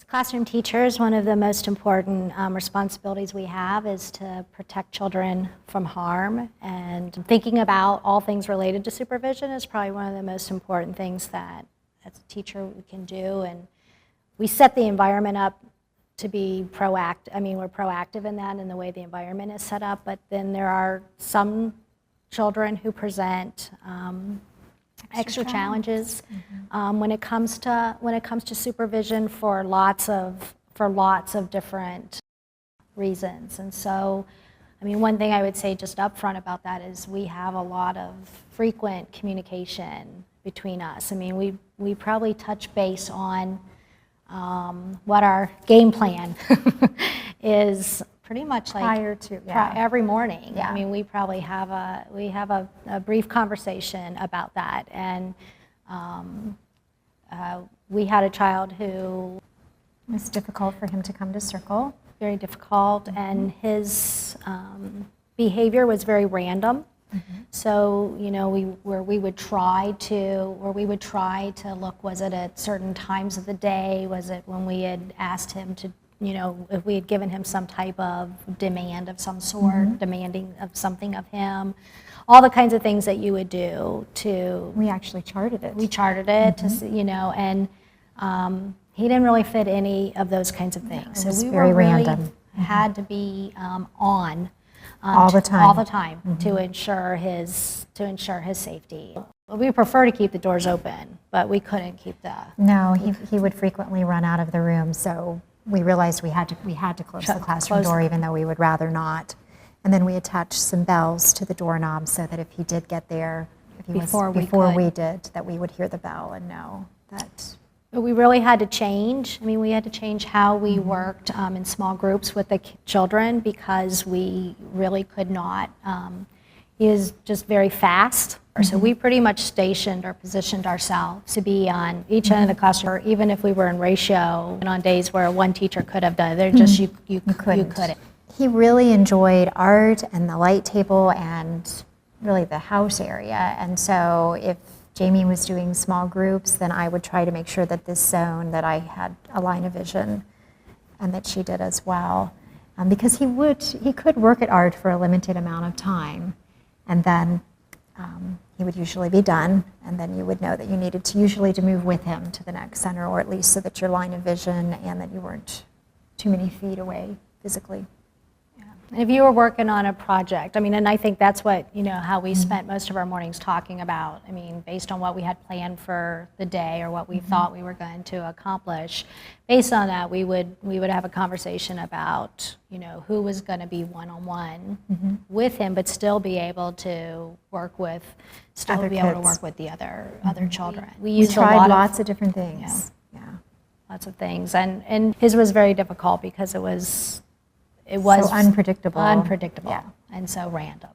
Classroom teachers, one of the most important responsibilities we have is to protect children from harm, and thinking about all things related to supervision is probably one of the most important things that as a teacher we can do. And we set the environment up to be proactive. I mean, we're proactive in that in the way the environment is set up, but then there are some children who present extra challenges when it comes to supervision for lots of different reasons. And so, I mean, one thing I would say just up front about that is we have a lot of frequent communication between us. I mean, we probably touch base on what our game plan is pretty much like prior to every morning. Yeah. I mean, we probably have a brief conversation about that. And we had a child who it was difficult for him to come to Circle. Very difficult, and his behavior was very random. So, you know, we would try to look, was it at certain times of the day? Was it when we had asked him to, you know, if we had given him some type of demand of some sort, demanding of something of him? All the kinds of things that you would do to... We actually charted it. We charted it, to see, you know, and he didn't really fit any of those kinds of things. It was so we very were really random. Had to be on all the time, to ensure his safety. We prefer to keep the doors open, but we couldn't keep the... No, he would frequently run out of the room, so we realized we had to close the classroom door, even though we would rather not. And then we attached some bells to the doorknob so that if he did get there, before we did, that we would hear the bell and know that... But we really had to change. I mean, we had to change how we worked in small groups with the children, because we really could not. He was just very fast. So we pretty much stationed or positioned ourselves to be on each end of the classroom, even if we were in ratio, and on days where one teacher could have done it, they're just you couldn't. He really enjoyed art and the light table and really the house area. And so if Jamie was doing small groups, then I would try to make sure that this zone, that I had a line of vision, and that she did as well. Because he could work at art for a limited amount of time, and then he would usually be done, and then you would know that you needed to usually to move with him to the next center, or at least so that your line of vision and that you weren't too many feet away physically. And if you were working on a project, I mean, and I think that's what, you know, how we spent most of our mornings talking about. I mean, based on what we had planned for the day or what we thought we were going to accomplish, based on that, we would have a conversation about, you know, who was going to be one-on-one with him, but still be able to work with, able to work with the other children. We tried lots of different things. Yeah, lots of things, and his was very difficult because it was so unpredictable, and so random.